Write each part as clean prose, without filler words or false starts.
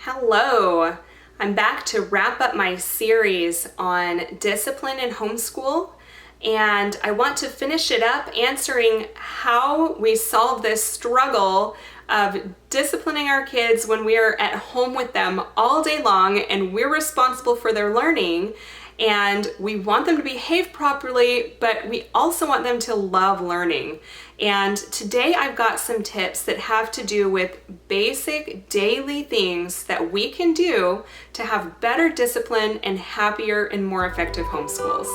Hello! I'm back to wrap up my series on discipline and homeschool, and I want to finish it up answering how we solve this struggle of disciplining our kids when we are at home with them all day long and we're responsible for their learning, and we want them to behave properly, but we also want them to love learning. And today I've got some tips that have to do with basic daily things that we can do to have better discipline and happier and more effective homeschools.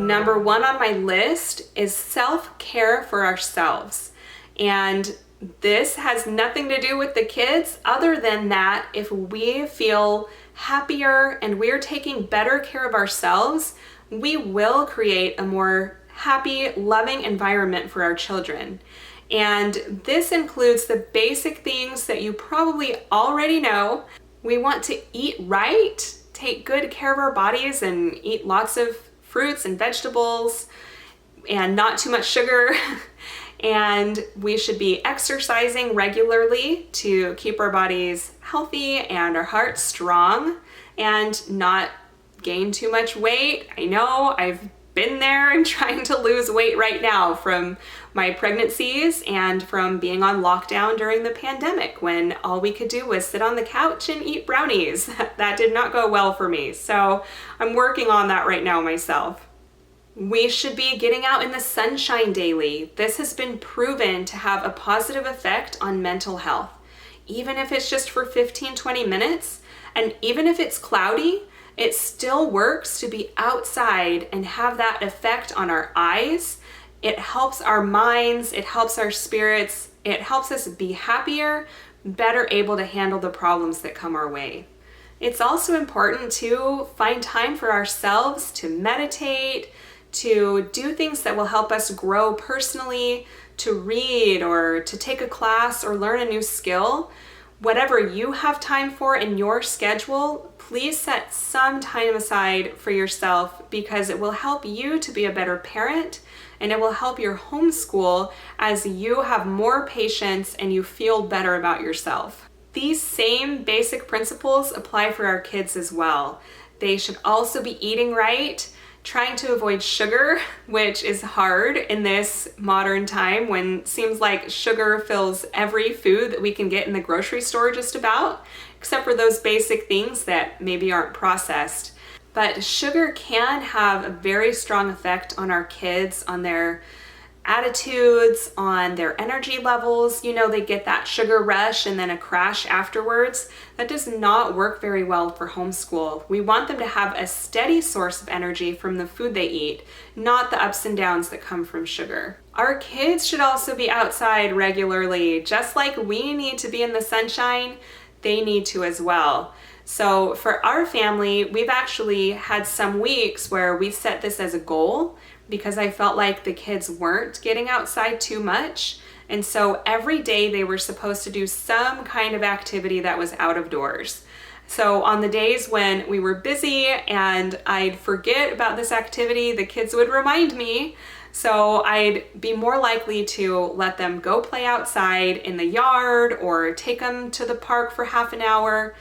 Number one on my list is self-care for ourselves. And this has nothing to do with the kids other than that if we feel happier and we're taking better care of ourselves, we will create a more happy, loving environment for our children. And this includes the basic things that you probably already know. We want to eat right, take good care of our bodies, and eat lots of fruits and vegetables and not too much sugar. And we should be exercising regularly to keep our bodies healthy and our hearts strong and not gain too much weight. I know I've been there and trying to lose weight right now from my pregnancies and from being on lockdown during the pandemic when all we could do was sit on the couch and eat brownies. That did not go well for me. So I'm working on that right now myself. We should be getting out in the sunshine daily. This has been proven to have a positive effect on mental health. Even if it's just for 15-20 minutes, and even if it's cloudy, it still works to be outside and have that effect on our eyes. It helps our minds, it helps our spirits, it helps us be happier, better able to handle the problems that come our way. It's also important to find time for ourselves to meditate, to do things that will help us grow personally, to read or to take a class or learn a new skill. Whatever you have time for in your schedule, please set some time aside for yourself because it will help you to be a better parent and it will help your homeschool as you have more patience and you feel better about yourself. These same basic principles apply for our kids as well. They should also be eating right, trying to avoid sugar, which is hard in this modern time when it seems like sugar fills every food that we can get in the grocery store just about, except for those basic things that maybe aren't processed. But sugar can have a very strong effect on our kids, on their attitudes, on their energy levels. You know, they get that sugar rush and then a crash afterwards. That does not work very well for homeschool. We want them to have a steady source of energy from the food they eat, not the ups and downs that come from sugar. Our kids should also be outside regularly. Just like we need to be in the sunshine, they need to as well. So for our family, we've actually had some weeks where we set this as a goal because I felt like the kids weren't getting outside too much. And so every day they were supposed to do some kind of activity that was out of doors. So on the days when we were busy and I'd forget about this activity, the kids would remind me. So I'd be more likely to let them go play outside in the yard or take them to the park for half an hour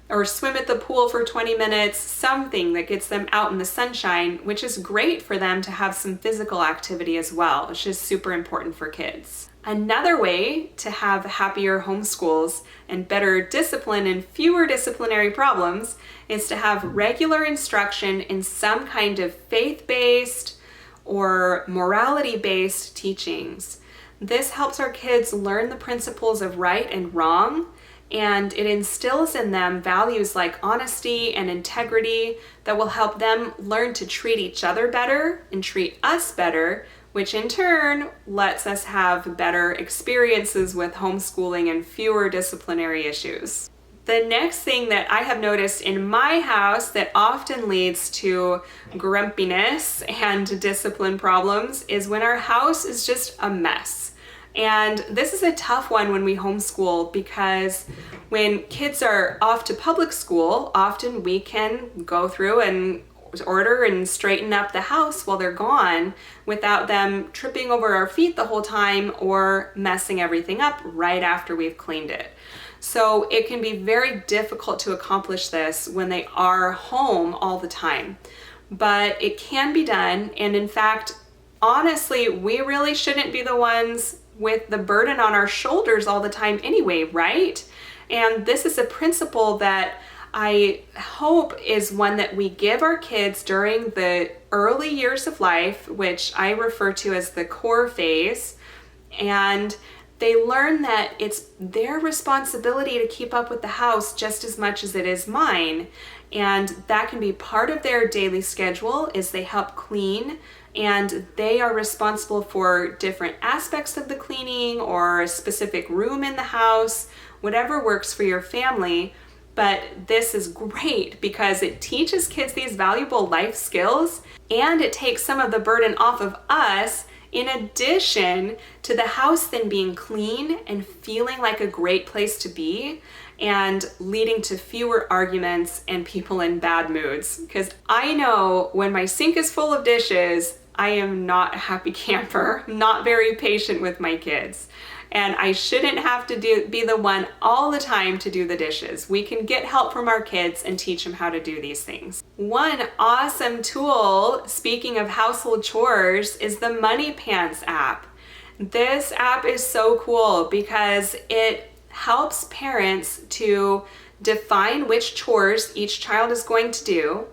or swim at the pool for 20 minutes, something that gets them out in the sunshine, which is great for them to have some physical activity as well, which is super important for kids. Another way to have happier homeschools and better discipline and fewer disciplinary problems is to have regular instruction in some kind of faith-based or morality-based teachings. This helps our kids learn the principles of right and wrong, and it instills in them values like honesty and integrity that will help them learn to treat each other better and treat us better, which in turn lets us have better experiences with homeschooling and fewer disciplinary issues. The next thing that I have noticed in my house that often leads to grumpiness and discipline problems is when our house is just a mess. And this is a tough one when we homeschool because when kids are off to public school, often we can go through and order and straighten up the house while they're gone without them tripping over our feet the whole time or messing everything up right after we've cleaned it. So it can be very difficult to accomplish this when they are home all the time, but it can be done. And in fact, honestly, we really shouldn't be the ones with the burden on our shoulders all the time anyway, right? And this is a principle that I hope is one that we give our kids during the early years of life, which I refer to as the core phase. And they learn that it's their responsibility to keep up with the house just as much as it is mine. And that can be part of their daily schedule is they help clean, and they are responsible for different aspects of the cleaning or a specific room in the house, whatever works for your family. But this is great because it teaches kids these valuable life skills, and it takes some of the burden off of us, in addition to the house then being clean and feeling like a great place to be and leading to fewer arguments and people in bad moods. Because I know when my sink is full of dishes, I am not a happy camper, not very patient with my kids. And I shouldn't have to be the one all the time to do the dishes. We can get help from our kids and teach them how to do these things. One awesome tool, speaking of household chores, is the Money Pants app. This app is so cool because it helps parents to define which chores each child is going to do,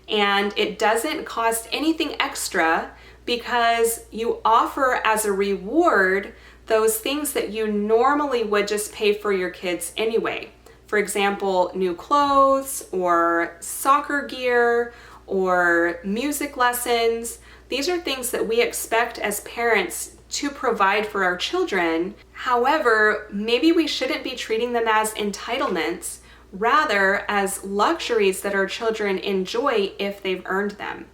and it doesn't cost anything extra because you offer as a reward those things that you normally would just pay for your kids anyway. For example, new clothes or soccer gear or music lessons. These are things that we expect as parents to provide for our children. However, maybe we shouldn't be treating them as entitlements, rather as luxuries that our children enjoy if they've earned them.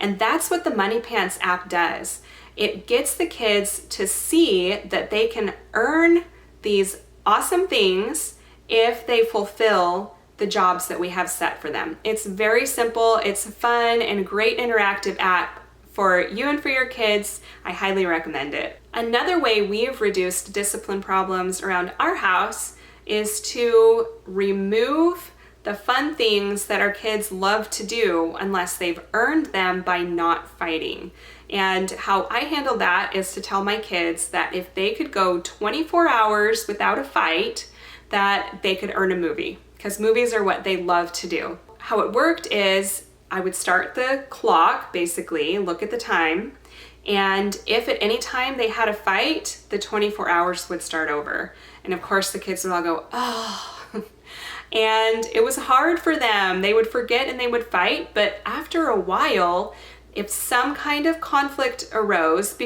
And that's what the Money Pants app does. It gets the kids to see that they can earn these awesome things if they fulfill the jobs that we have set for them. It's very simple, it's a fun and great interactive app for you and for your kids. I highly recommend it. Another way we've reduced discipline problems around our house is to remove the fun things that our kids love to do unless they've earned them by not fighting. And how I handle that is to tell my kids that if they could go 24 hours without a fight, that they could earn a movie, because movies are what they love to do. How it worked is I would start the clock, basically, look at the time, and if at any time they had a fight, the 24 hours would start over. And of course the kids would all go, oh. And it was hard for them. They would forget and they would fight, but after a while, if some kind of conflict arose,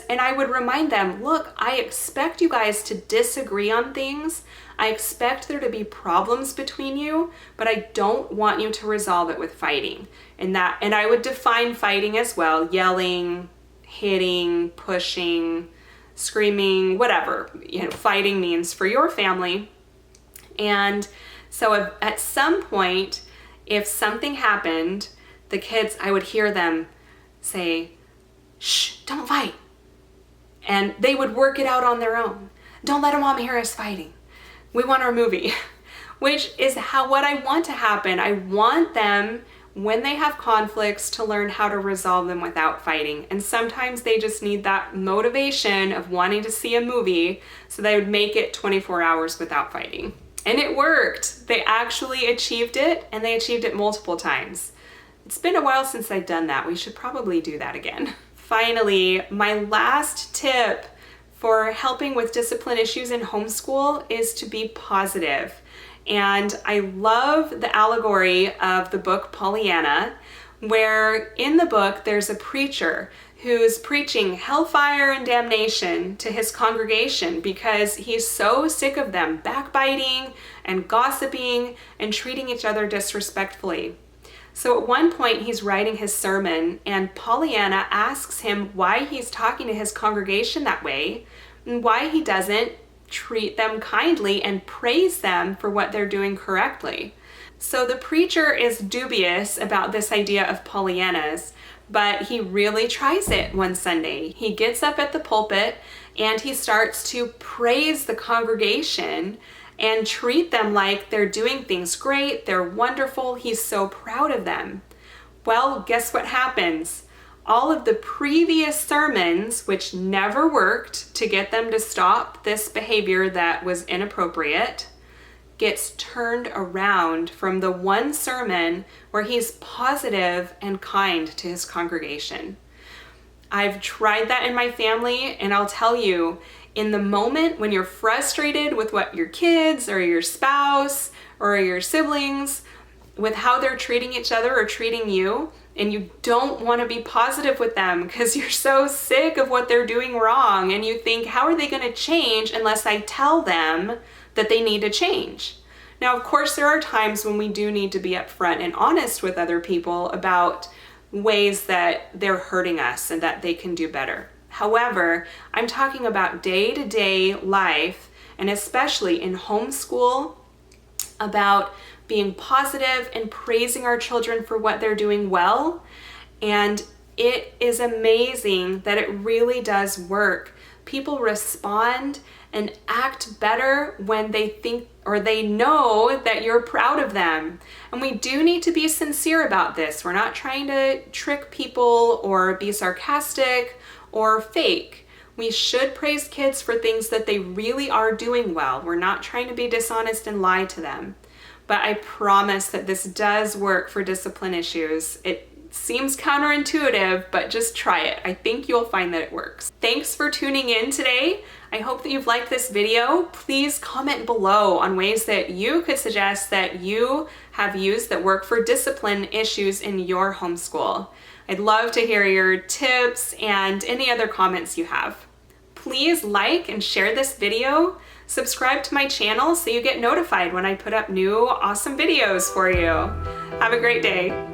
and I would remind them, look, I expect you guys to disagree on things. I expect there to be problems between you, but I don't want you to resolve it with fighting. And I would define fighting as well: yelling, hitting, pushing, screaming, whatever, fighting means for your family. And so at some point, if something happened, the kids, I would hear them say, shh, don't fight. And they would work it out on their own. Don't let mom hear us fighting. We want our movie, which is what I want to happen. I want them, when they have conflicts, to learn how to resolve them without fighting. And sometimes they just need that motivation of wanting to see a movie, so they would make it 24 hours without fighting. And it worked. They actually achieved it, and they achieved it multiple times. It's been a while since I've done that. We should probably do that again. Finally, my last tip for helping with discipline issues in homeschool is to be positive. And I love the allegory of the book Pollyanna, where in the book there's a preacher who's preaching hellfire and damnation to his congregation because he's so sick of them backbiting and gossiping and treating each other disrespectfully. So at one point he's writing his sermon, and Pollyanna asks him why he's talking to his congregation that way and why he doesn't treat them kindly and praise them for what they're doing correctly. So the preacher is dubious about this idea of Pollyannas, but he really tries it one Sunday. He gets up at the pulpit and he starts to praise the congregation and treat them like they're doing things great, they're wonderful, he's so proud of them. Well, guess what happens? All of the previous sermons, which never worked to get them to stop this behavior that was inappropriate, gets turned around from the one sermon where he's positive and kind to his congregation. I've tried that in my family, and I'll tell you, in the moment when you're frustrated with what your kids or your spouse or your siblings, with how they're treating each other or treating you, and you don't want to be positive with them because you're so sick of what they're doing wrong, and you think, how are they going to change unless I tell them that they need to change? Now, of course, there are times when we do need to be upfront and honest with other people about ways that they're hurting us and that they can do better. However, I'm talking about day-to-day life, and especially in homeschool, about being positive and praising our children for what they're doing well. And it is amazing that it really does work. People respond and act better when they think or they know that you're proud of them. And we do need to be sincere about this. We're not trying to trick people or be sarcastic or fake. We should praise kids for things that they really are doing well. We're not trying to be dishonest and lie to them. But I promise that this does work for discipline issues. It seems counterintuitive, but just try it. I think you'll find that it works. Thanks for tuning in today. I hope that you've liked this video. Please comment below on ways that you could suggest that you have used that work for discipline issues in your homeschool. I'd love to hear your tips and any other comments you have. Please like and share this video. Subscribe to my channel so you get notified when I put up new awesome videos for you. Have a great day.